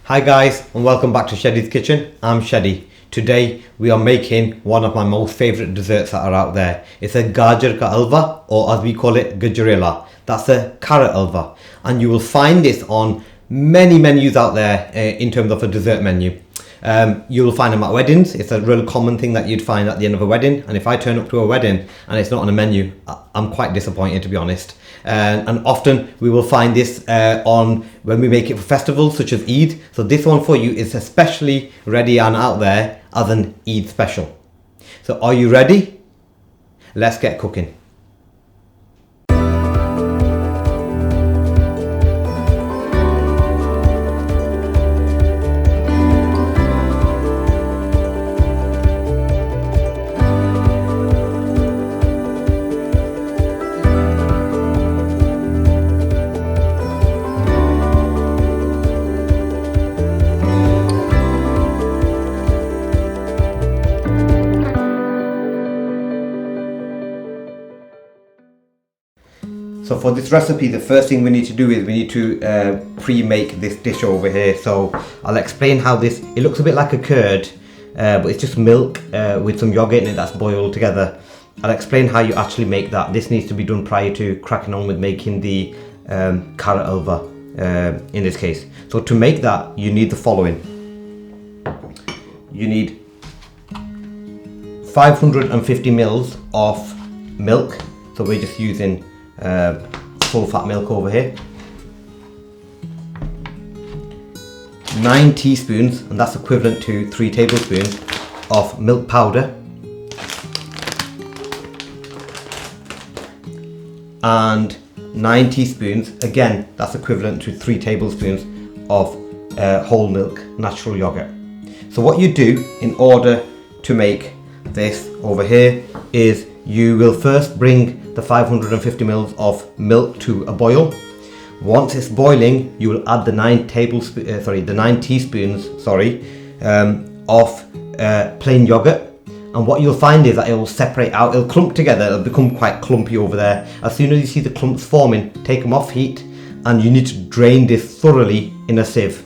Hi guys, and welcome back to Sheddy's Kitchen. I'm Sheddy. Today we are making one of my most favourite desserts that are out there. It's a Gajar Ka Halwa, or as we call it, Gajrela. That's a carrot halwa, and you will find this on many menus out there in terms of a dessert menu. You will find them at weddings. It's a real common thing that you'd find at the end of a wedding, and if I turn up to a wedding and it's not on a menu, I'm quite disappointed, to be honest. And often we will find this on when we make it for festivals such as Eid. So this one for you is especially ready and out there as an Eid special. So are you ready? Let's get cooking. So for this recipe, the first thing we need to do is we need to pre-make this dish over here. So I'll explain how this, it looks a bit like a curd, but it's just milk with some yogurt in it that's boiled together. I'll explain how you actually make that. This needs to be done prior to cracking on with making the carrot halwa in this case. So to make that, you need the following. You need 550 mils of milk. So we're just using full fat milk over here. 9 teaspoons, and that's equivalent to 3 tablespoons of milk powder, and 9 teaspoons, again that's equivalent to 3 tablespoons of whole milk natural yogurt. So what you do in order to make this over here is you will first bring the 550 mils of milk to a boil. Once it's boiling, you will add the 9 teaspoons of plain yogurt. And what you'll find is that it will separate out, it'll clump together, it'll become quite clumpy over there. As soon as you see the clumps forming, take them off heat, and you need to drain this thoroughly in a sieve.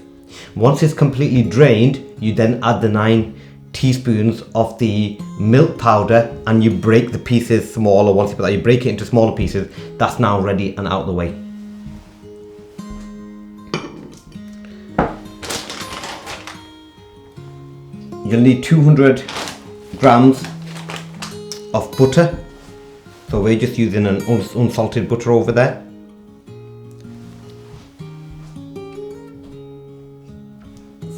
Once it's completely drained, you then add the 9 teaspoons of the milk powder, and you break the pieces smaller. Once you put that, you break it into smaller pieces. That's now ready and out of the way. You'll need 200 grams of butter. So we're just using an unsalted butter over there.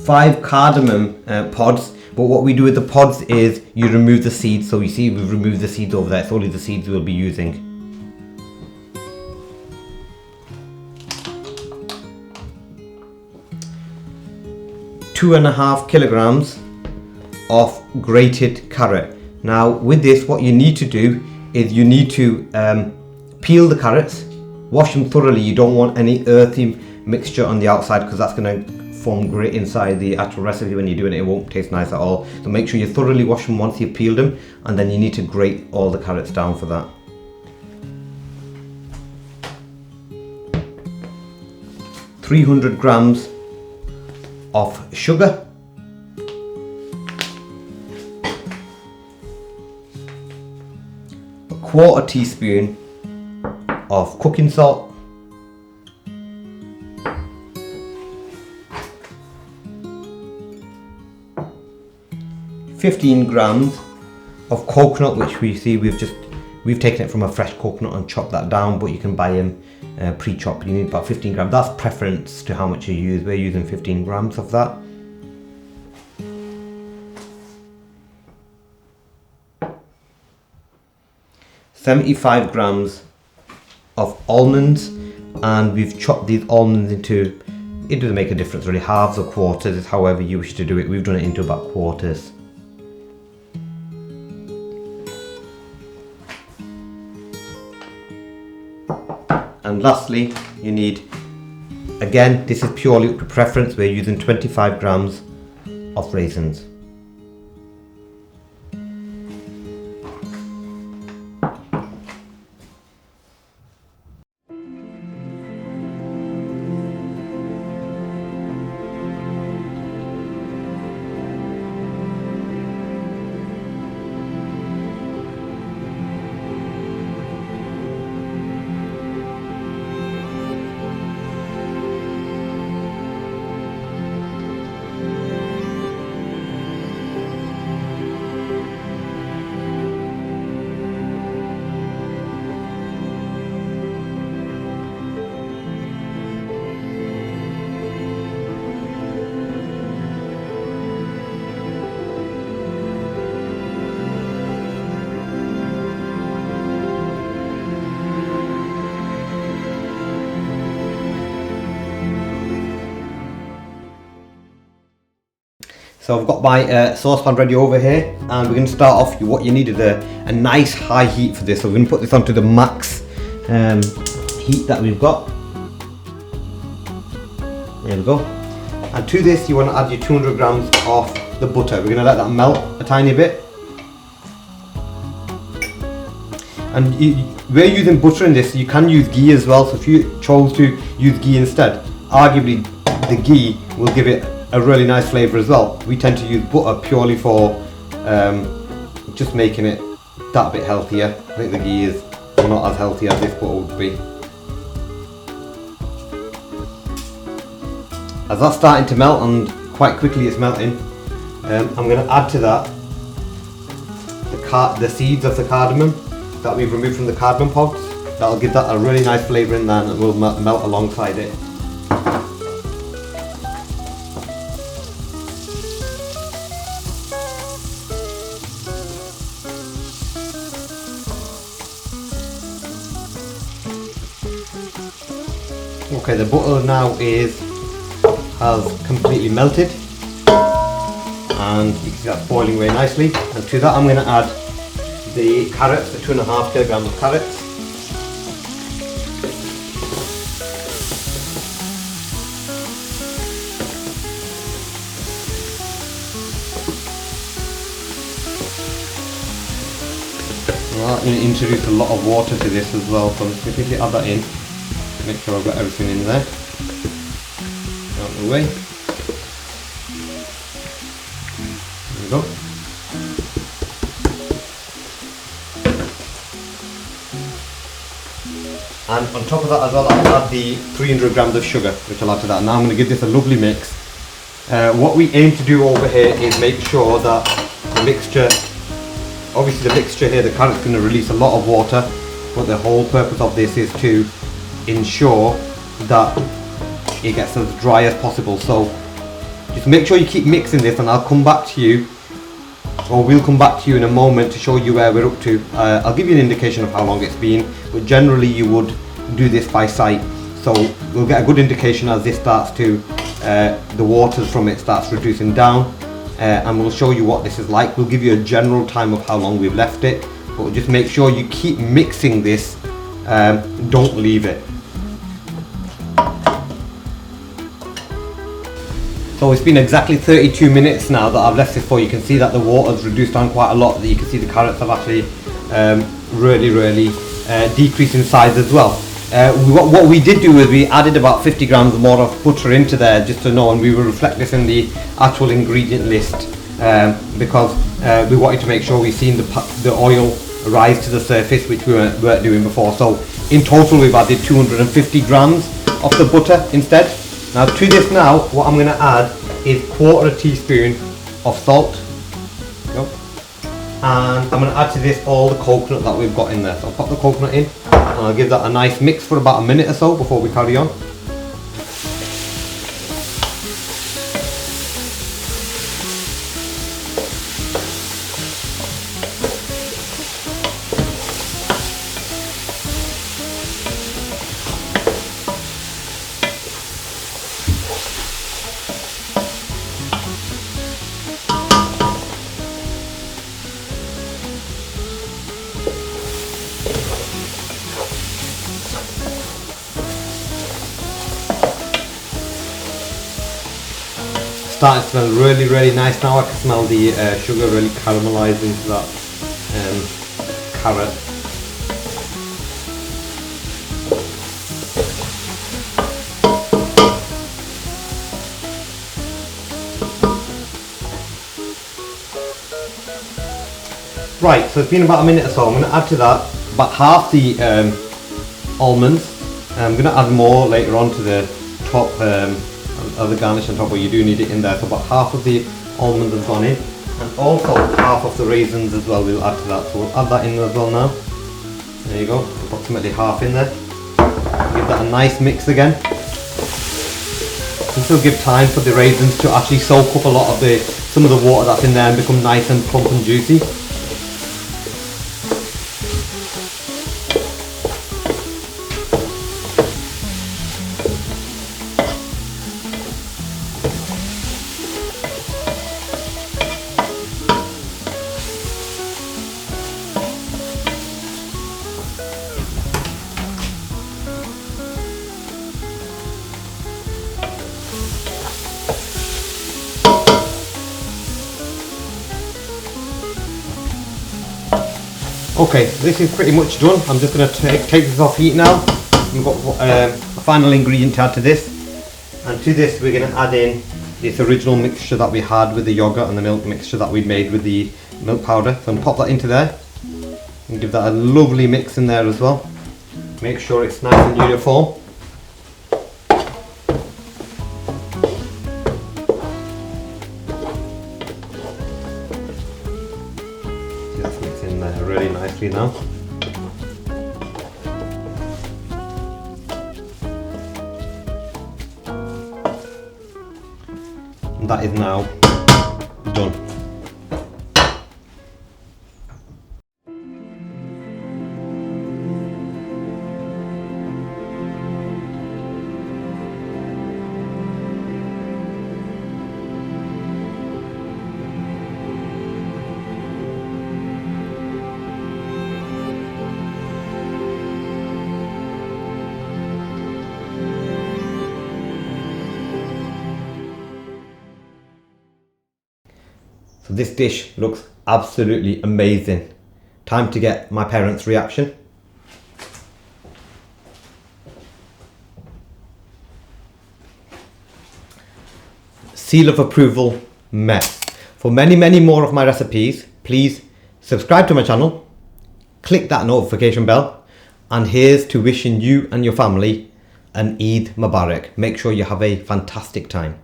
5 cardamom pods. But what we do with the pods is you remove the seeds. So you see we've removed the seeds over there. It's only the seeds we'll be using. Two and a half kilograms of grated carrot. Now with this, what you need to do is you need to peel the carrots, wash them thoroughly. You don't want any earthy mixture on the outside, because that's going to form grit inside the actual recipe. When you're doing it, it won't taste nice at all. So make sure you thoroughly wash them once you've peeled them, and then you need to grate all the carrots down for that. $300 grams of sugar, a 1/4 teaspoon of cooking salt, 15 grams of coconut, which we see we've taken it from a fresh coconut and chopped that down, but you can buy them pre-chopped. You need about 15 grams. That's preference to how much you use. We're using 15 grams of that. $75 grams of almonds, and we've chopped these almonds into, it doesn't make a difference really, halves or quarters, is however you wish to do it. We've done it into about quarters. And lastly, you need, again, this is purely up to preference, we're using 25 grams of raisins. So I've got my saucepan ready over here, and we're going to start off. What you need is a nice high heat for this. So we're going to put this onto the max heat that we've got. There we go. And to this you want to add your 200 grams of the butter. We're going to let that melt a tiny bit. And we're using butter in this. You can use ghee as well. So if you chose to use ghee instead, arguably the ghee will give it a really nice flavour as well. We tend to use butter purely for just making it that bit healthier. I think the ghee is not as healthy as this butter would be. As that's starting to melt, and quite quickly it's melting, I'm going to add to that the seeds of the cardamom that we've removed from the cardamom pods. That'll give that a really nice flavour in there, and it will melt alongside it. Okay, the butter now has completely melted, and you can see that's boiling away nicely. And to that I'm going to add the carrots, the 2.5 kilograms of carrots. Well, I'm going to introduce a lot of water to this as well, so I'm just going to quickly add that in. Make sure I've got everything in there. Out of the way. There we go. And on top of that as well, I'll add the 300 grams of sugar, which I'll add to that. Now I'm going to give this a lovely mix. What we aim to do over here is make sure that the mixture, obviously the mixture here, the carrot's going to release a lot of water, but the whole purpose of this is to ensure that it gets as dry as possible. So just make sure you keep mixing this, and I'll come back to you, or we'll come back to you in a moment to show you where we're up to. I'll give you an indication of how long it's been, but generally you would do this by sight. So we'll get a good indication as this starts to, the waters from it starts reducing down, and we'll show you what this is like. We'll give you a general time of how long we've left it, but just make sure you keep mixing this, don't leave it. So it's been exactly 32 minutes now that I've left this for. You can see that the water's reduced down quite a lot. That you can see the carrots have actually really decreased in size as well. What we did do is we added about 50 grams more of butter into there, just to know, and we will reflect this in the actual ingredient list, because we wanted to make sure we've seen the oil rise to the surface, which we weren't doing before. So in total we've added 250 grams of the butter instead. Now to this now, what I'm going to add is 1/4 teaspoon of salt. And I'm going to add to this all the coconut that we've got in there. So I'll pop the coconut in, and I'll give that a nice mix for about a minute or so before we carry on. Starting to smell really nice now. I can smell the sugar really caramelized into that carrot. Right, so it's been about a minute or so. I'm going to add to that about half the almonds. I'm going to add more later on to the top, other garnish on top, where you do need it in there. So about half of the almonds have gone in, and also half of the raisins as well we'll add to that. So we'll add that in as well now. There you go, approximately half in there. Give that a nice mix again. This will give time for the raisins to actually soak up a lot of some of the water that's in there and become nice and plump and juicy. Okay, this is pretty much done. I'm just going to take this off heat now. We've got a final ingredient to add to this. And to this we're going to add in this original mixture that we had with the yogurt and the milk mixture that we'd made with the milk powder. So I'm going to pop that into there and give that a lovely mix in there as well. Make sure it's nice and uniform. See, that's mixing in there really nicely now. And that is now done. So this dish looks absolutely amazing. Time to get my parents' reaction. Seal of approval met. For many more of my recipes, please subscribe to my channel, click that notification bell, and here's to wishing you and your family an Eid Mubarak. Make sure you have a fantastic time.